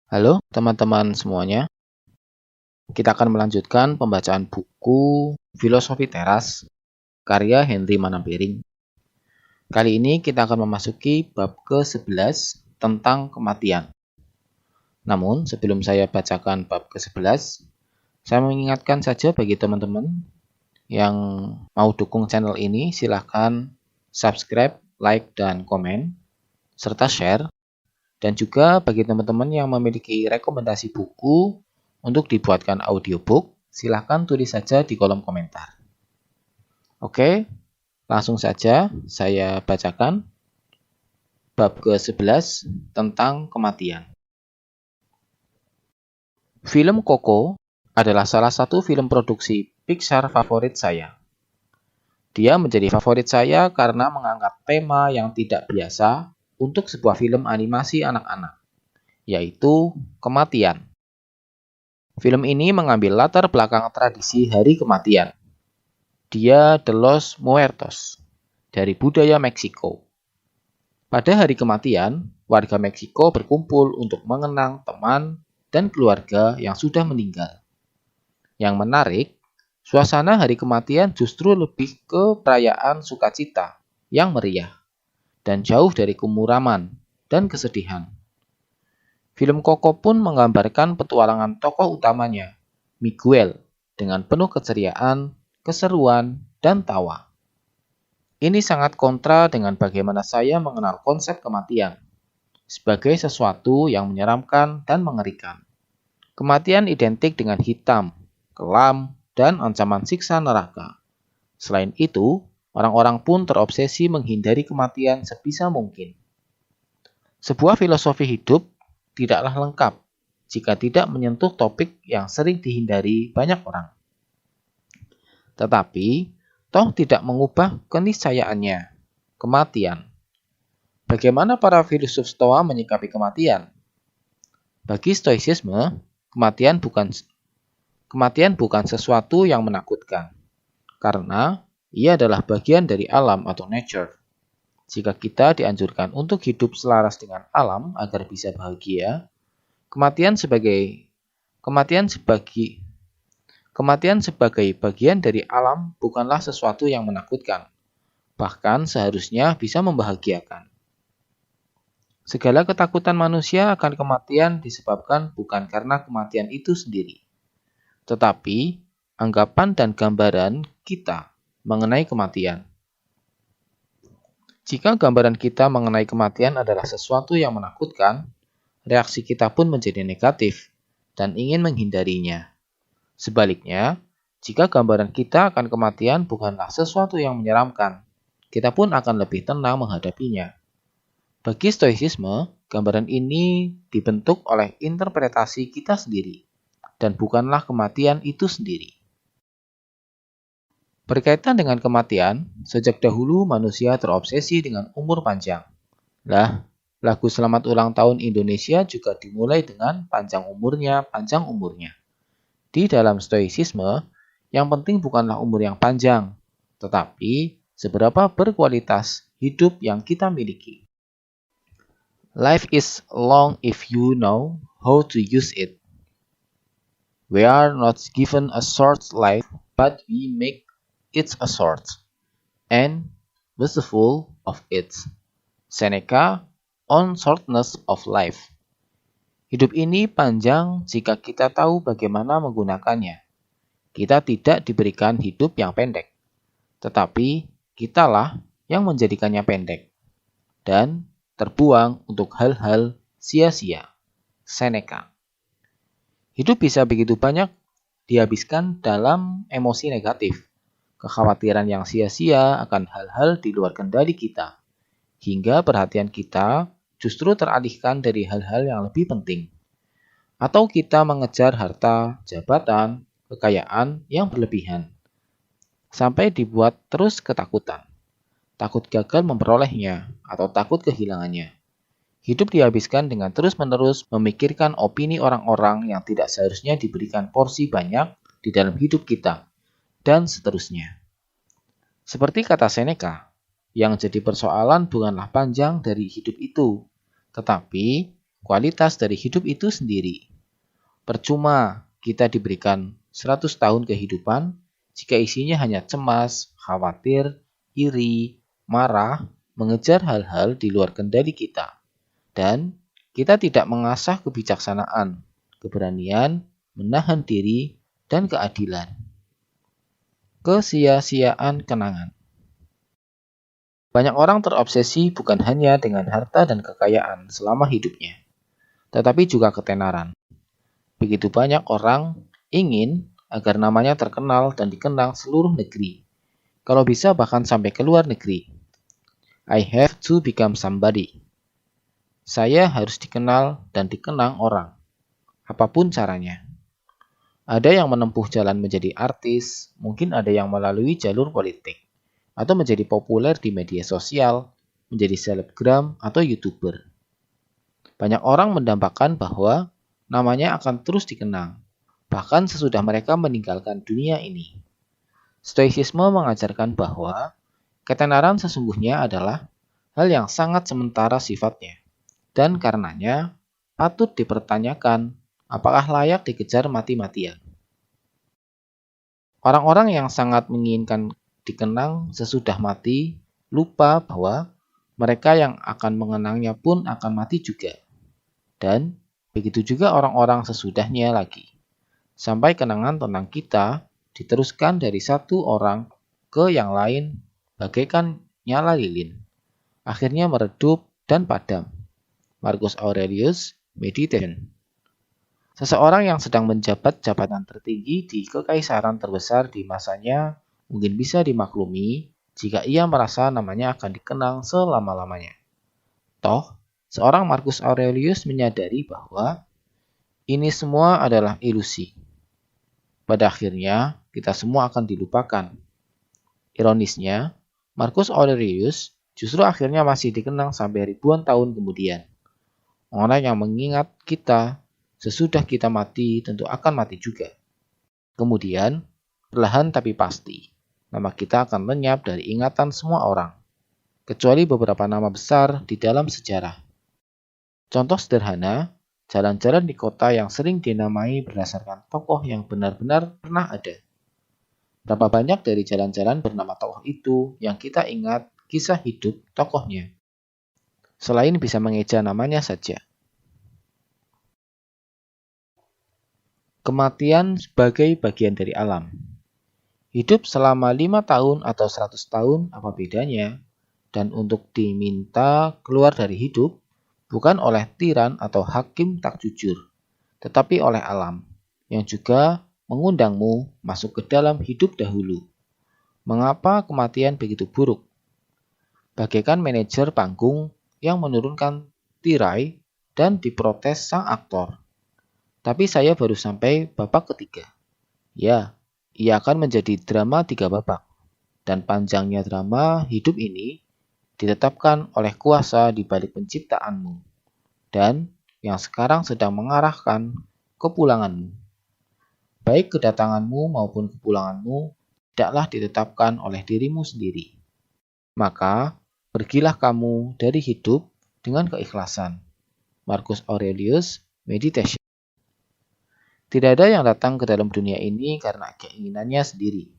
Halo teman-teman semuanya, kita akan melanjutkan pembacaan buku Filosofi Teras karya Henry Manampiring. Kali ini kita akan memasuki bab ke-11 tentang kematian. Namun sebelum saya bacakan bab ke-11, saya mengingatkan saja bagi teman-teman yang mau dukung channel ini, silahkan subscribe, like, dan komen, serta share. Dan juga bagi teman-teman yang memiliki rekomendasi buku untuk dibuatkan audiobook, silahkan tulis saja di kolom komentar. Oke, langsung saja saya bacakan bab ke-11 tentang kematian. Film Coco adalah salah satu film produksi Pixar favorit saya. Dia menjadi favorit saya karena mengangkat tema yang tidak biasa untuk sebuah film animasi anak-anak, yaitu kematian. Film ini mengambil latar belakang tradisi hari kematian, Dia de los Muertos, dari budaya Meksiko. Pada hari kematian, warga Meksiko berkumpul untuk mengenang teman dan keluarga yang sudah meninggal. Yang menarik, suasana hari kematian justru lebih ke perayaan sukacita yang meriah dan jauh dari kemuraman dan kesedihan. Film Coco pun menggambarkan petualangan tokoh utamanya, Miguel, dengan penuh keceriaan, keseruan, dan tawa. Ini sangat kontra dengan bagaimana saya mengenal konsep kematian sebagai sesuatu yang menyeramkan dan mengerikan. Kematian identik dengan hitam, kelam, dan ancaman siksa neraka. Selain itu, orang-orang pun terobsesi menghindari kematian sebisa mungkin. Sebuah filosofi hidup tidaklah lengkap jika tidak menyentuh topik yang sering dihindari banyak orang. Tetapi, toh tidak mengubah keniscayaannya, kematian. Bagaimana para filsuf Stoa menyikapi kematian? Bagi Stoicisme, kematian bukan sesuatu yang menakutkan, karena ia adalah bagian dari alam atau nature. Jika kita dianjurkan untuk hidup selaras dengan alam agar bisa bahagia, kematian sebagai bagian dari alam bukanlah sesuatu yang menakutkan, bahkan seharusnya bisa membahagiakan. Segala ketakutan manusia akan kematian disebabkan bukan karena kematian itu sendiri, tetapi anggapan dan gambaran kita mengenai kematian. Jika gambaran kita mengenai kematian adalah sesuatu yang menakutkan, reaksi kita pun menjadi negatif dan ingin menghindarinya. Sebaliknya, jika gambaran kita akan kematian bukanlah sesuatu yang menyeramkan, kita pun akan lebih tenang menghadapinya. Bagi Stoicisme, gambaran ini dibentuk oleh interpretasi kita sendiri, dan bukanlah kematian itu sendiri. Berkaitan dengan kematian, sejak dahulu manusia terobsesi dengan umur panjang. Lagu Selamat Ulang Tahun Indonesia juga dimulai dengan panjang umurnya. Di dalam Stoicisme, yang penting bukanlah umur yang panjang, tetapi seberapa berkualitas hidup yang kita miliki. Life is long if you know how to use it. We are not given a short life, but we make it a short, and useful of it. Seneca on shortness of life. Hidup ini panjang jika kita tahu bagaimana menggunakannya. Kita tidak diberikan hidup yang pendek, tetapi kitalah yang menjadikannya pendek dan terbuang untuk hal-hal sia-sia. Seneca. Hidup bisa begitu banyak dihabiskan dalam emosi negatif, kekhawatiran yang sia-sia akan hal-hal di luar kendali kita, hingga perhatian kita justru teralihkan dari hal-hal yang lebih penting. Atau kita mengejar harta, jabatan, kekayaan yang berlebihan, sampai dibuat terus ketakutan. Takut gagal memperolehnya, atau takut kehilangannya. Hidup dihabiskan dengan terus-menerus memikirkan opini orang-orang yang tidak seharusnya diberikan porsi banyak di dalam hidup kita, dan seterusnya. Seperti kata Seneca, yang jadi persoalan bukanlah panjang dari hidup itu, tetapi kualitas dari hidup itu sendiri. Percuma kita diberikan 100 tahun kehidupan jika isinya hanya cemas, khawatir, iri, marah, mengejar hal-hal di luar kendali kita. Dan kita tidak mengasah kebijaksanaan, keberanian, menahan diri, dan keadilan. Kesia-siaan kenangan. Banyak orang terobsesi bukan hanya dengan harta dan kekayaan selama hidupnya, tetapi juga ketenaran. Begitu banyak orang ingin agar namanya terkenal dan dikenang seluruh negeri. Kalau bisa bahkan sampai ke luar negeri. I have to become somebody. Saya harus dikenal dan dikenang orang, apapun caranya. Ada yang menempuh jalan menjadi artis, mungkin ada yang melalui jalur politik, atau menjadi populer di media sosial, menjadi selebgram atau YouTuber. Banyak orang mendambakan bahwa namanya akan terus dikenang, bahkan sesudah mereka meninggalkan dunia ini. Stoicisme mengajarkan bahwa ketenaran sesungguhnya adalah hal yang sangat sementara sifatnya, dan karenanya patut dipertanyakan apakah layak dikejar mati-matian. Orang-orang yang sangat menginginkan dikenang sesudah mati lupa bahwa mereka yang akan mengenangnya pun akan mati juga. Dan begitu juga orang-orang sesudahnya lagi. Sampai kenangan tentang kita diteruskan dari satu orang ke yang lain bagaikan nyala lilin. Akhirnya meredup dan padam. Marcus Aurelius Meditation. Seseorang yang sedang menjabat jabatan tertinggi di kekaisaran terbesar di masanya mungkin bisa dimaklumi jika ia merasa namanya akan dikenang selama-lamanya. Toh, seorang Marcus Aurelius menyadari bahwa ini semua adalah ilusi. Pada akhirnya, kita semua akan dilupakan. Ironisnya, Marcus Aurelius justru akhirnya masih dikenang sampai ribuan tahun kemudian. Orang yang mengingat kita sesudah kita mati tentu akan mati juga. Kemudian, perlahan tapi pasti, nama kita akan lenyap dari ingatan semua orang, kecuali beberapa nama besar di dalam sejarah. Contoh sederhana, jalan-jalan di kota yang sering dinamai berdasarkan tokoh yang benar-benar pernah ada. Berapa banyak dari jalan-jalan bernama tokoh itu yang kita ingat kisah hidup tokohnya, selain bisa mengeja namanya saja. Kematian sebagai bagian dari alam. Hidup selama 5 tahun atau 100 tahun apa bedanya? Dan untuk diminta keluar dari hidup bukan oleh tiran atau hakim tak jujur, tetapi oleh alam yang juga mengundangmu masuk ke dalam hidup dahulu. Mengapa kematian begitu buruk? Bagaikan manajer panggung yang menurunkan tirai dan diprotes sang aktor. Tapi saya baru sampai babak ketiga. Ya, ia akan menjadi drama 3 babak. Dan panjangnya drama hidup ini ditetapkan oleh kuasa di balik penciptaanmu. Dan yang sekarang sedang mengarahkan kepulanganmu. Baik kedatanganmu maupun kepulanganmu tidaklah ditetapkan oleh dirimu sendiri. Maka, pergilah kamu dari hidup dengan keikhlasan. Marcus Aurelius Meditation. Tidak ada yang datang ke dalam dunia ini karena keinginannya sendiri.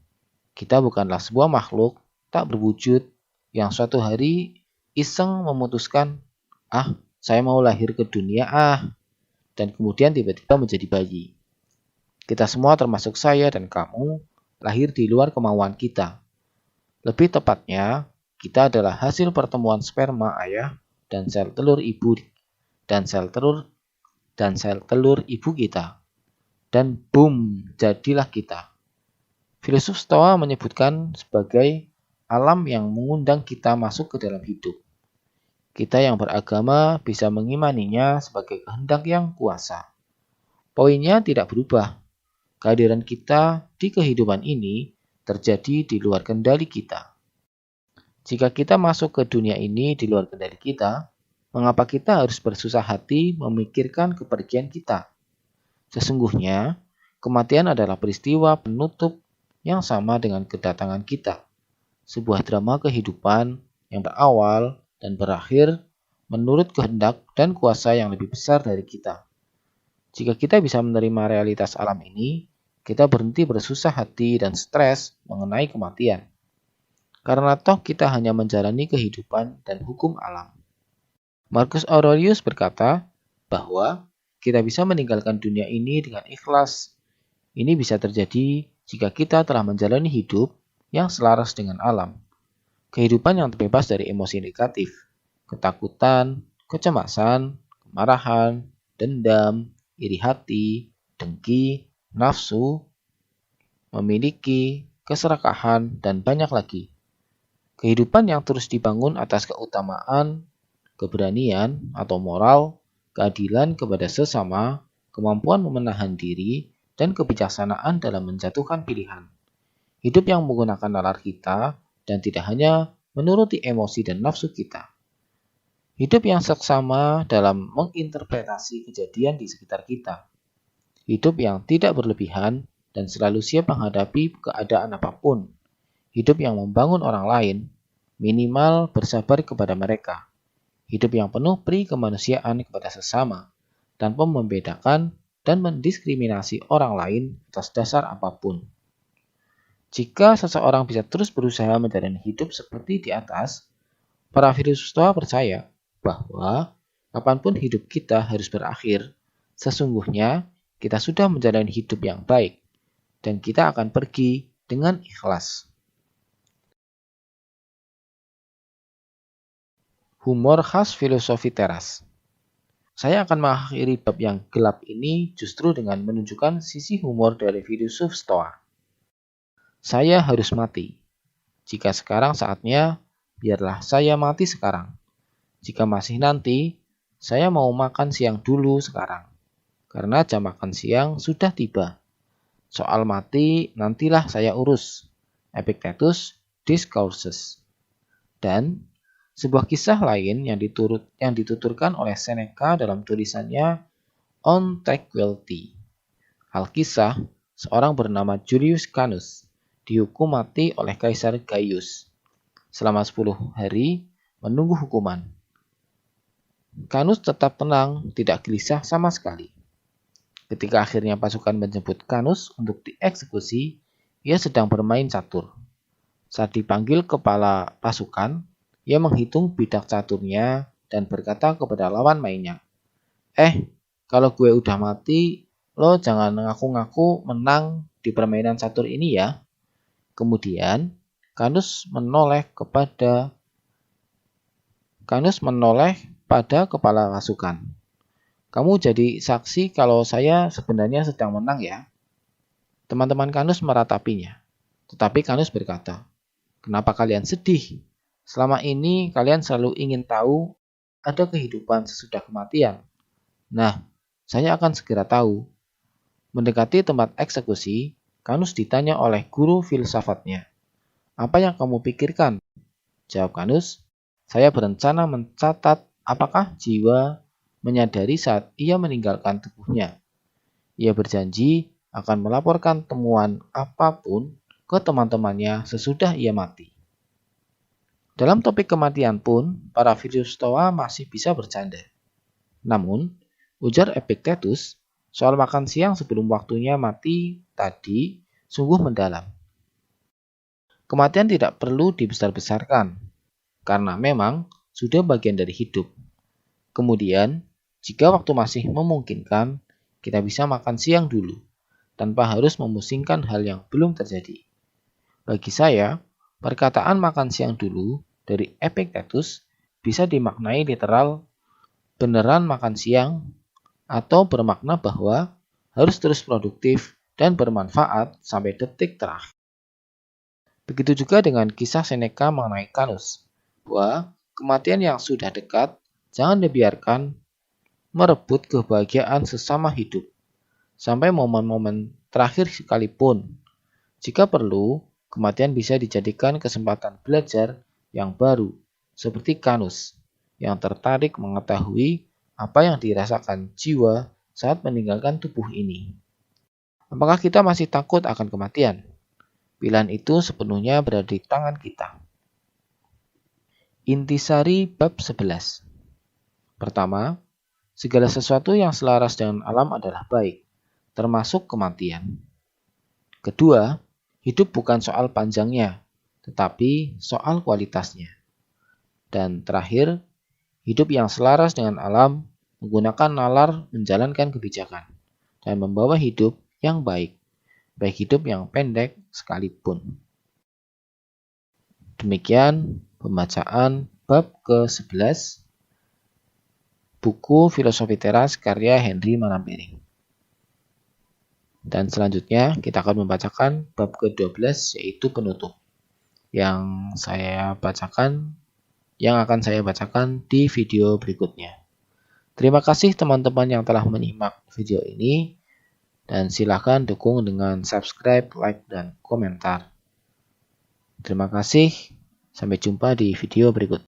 Kita bukanlah sebuah makhluk tak berwujud yang suatu hari iseng memutuskan, saya mau lahir ke dunia dan kemudian tiba-tiba menjadi bayi. Kita semua termasuk saya dan kamu lahir di luar kemauan kita. Lebih tepatnya, kita adalah hasil pertemuan sperma ayah dan sel telur ibu ibu kita. Dan boom, jadilah kita. Filsuf Stoa menyebutkan sebagai alam yang mengundang kita masuk ke dalam hidup. Kita yang beragama bisa mengimaninya sebagai kehendak yang kuasa. Poinnya tidak berubah. Kehadiran kita di kehidupan ini terjadi di luar kendali kita. Jika kita masuk ke dunia ini di luar kendali kita, mengapa kita harus bersusah hati memikirkan kepergian kita? Sesungguhnya, kematian adalah peristiwa penutup yang sama dengan kedatangan kita. Sebuah drama kehidupan yang berawal dan berakhir menurut kehendak dan kuasa yang lebih besar dari kita. Jika kita bisa menerima realitas alam ini, kita berhenti bersusah hati dan stres mengenai kematian. Karena toh kita hanya menjalani kehidupan dan hukum alam. Marcus Aurelius berkata bahwa kita bisa meninggalkan dunia ini dengan ikhlas. Ini bisa terjadi jika kita telah menjalani hidup yang selaras dengan alam. Kehidupan yang terbebas dari emosi negatif, ketakutan, kecemasan, kemarahan, dendam, iri hati, dengki, nafsu, memiliki, keserakahan, dan banyak lagi. Kehidupan yang terus dibangun atas keutamaan, keberanian atau moral, keadilan kepada sesama, kemampuan menahan diri, dan kebijaksanaan dalam menjatuhkan pilihan. Hidup yang menggunakan nalar kita dan tidak hanya menuruti emosi dan nafsu kita. Hidup yang seksama dalam menginterpretasi kejadian di sekitar kita. Hidup yang tidak berlebihan dan selalu siap menghadapi keadaan apapun. Hidup yang membangun orang lain, minimal bersabar kepada mereka. Hidup yang penuh pri kemanusiaan kepada sesama, tanpa membedakan dan mendiskriminasi orang lain atas dasar apapun. Jika seseorang bisa terus berusaha menjalani hidup seperti di atas, para filsuf Stoa percaya bahwa kapanpun hidup kita harus berakhir, sesungguhnya kita sudah menjalani hidup yang baik dan kita akan pergi dengan ikhlas. Humor khas filosofi teras. Saya akan mengakhiri bab yang gelap ini justru dengan menunjukkan sisi humor dari filsuf Stoa. Saya harus mati. Jika sekarang saatnya, biarlah saya mati sekarang. Jika masih nanti, saya mau makan siang dulu sekarang. Karena jam makan siang sudah tiba. Soal mati nantilah saya urus. Epictetus Discourses. Dan sebuah kisah lain yang dituturkan oleh Seneca dalam tulisannya On Tranquility. Alkisah, seorang bernama Julius Canus dihukum mati oleh Kaisar Gaius. Selama 10 hari menunggu hukuman. Canus tetap tenang, tidak gelisah sama sekali. Ketika akhirnya pasukan menjemput Canus untuk dieksekusi, ia sedang bermain catur. Saat dipanggil kepala pasukan, ia menghitung bidak caturnya dan berkata kepada lawan mainnya, kalau gue udah mati, lo jangan ngaku-ngaku menang di permainan catur ini ya. Kemudian, Canus menoleh pada kepala pasukan. Kamu jadi saksi kalau saya sebenarnya sedang menang ya. Teman-teman Canus meratapinya. Tetapi Canus berkata, kenapa kalian sedih? Selama ini kalian selalu ingin tahu ada kehidupan sesudah kematian. Nah, saya akan segera tahu. Mendekati tempat eksekusi, Canus ditanya oleh guru filsafatnya. Apa yang kamu pikirkan? Jawab Canus, saya berencana mencatat apakah jiwa menyadari saat ia meninggalkan tubuhnya. Ia berjanji akan melaporkan temuan apapun ke teman-temannya sesudah ia mati. Dalam topik kematian pun, para filsuf Stoa masih bisa bercanda. Namun, ujar Epictetus, soal makan siang sebelum waktunya mati tadi sungguh mendalam. Kematian tidak perlu dibesar-besarkan, karena memang sudah bagian dari hidup. Kemudian, jika waktu masih memungkinkan, kita bisa makan siang dulu, tanpa harus memusingkan hal yang belum terjadi. Bagi saya, perkataan makan siang dulu dari Epictetus bisa dimaknai literal beneran makan siang atau bermakna bahwa harus terus produktif dan bermanfaat sampai detik terakhir. Begitu juga dengan kisah Seneca mengenai Canus, bahwa kematian yang sudah dekat jangan dibiarkan merebut kebahagiaan sesama hidup, sampai momen-momen terakhir sekalipun. Jika perlu, kematian bisa dijadikan kesempatan belajar yang baru, seperti Canus, yang tertarik mengetahui apa yang dirasakan jiwa saat meninggalkan tubuh ini. Apakah kita masih takut akan kematian? Pilihan itu sepenuhnya berada di tangan kita. Intisari bab 11. Pertama, segala sesuatu yang selaras dengan alam adalah baik, termasuk kematian. Kedua, hidup bukan soal panjangnya, tetapi soal kualitasnya. Dan terakhir, hidup yang selaras dengan alam menggunakan nalar menjalankan kebijakan dan membawa hidup yang baik, baik hidup yang pendek sekalipun. Demikian pembacaan bab ke-11 buku Filosofi Teras karya Henry Manampiring. Dan selanjutnya kita akan membacakan bab ke-12 yaitu penutup yang akan saya bacakan di video berikutnya. Terima kasih teman-teman yang telah menyimak video ini dan silakan dukung dengan subscribe, like, dan komentar. Terima kasih. Sampai jumpa di video berikutnya.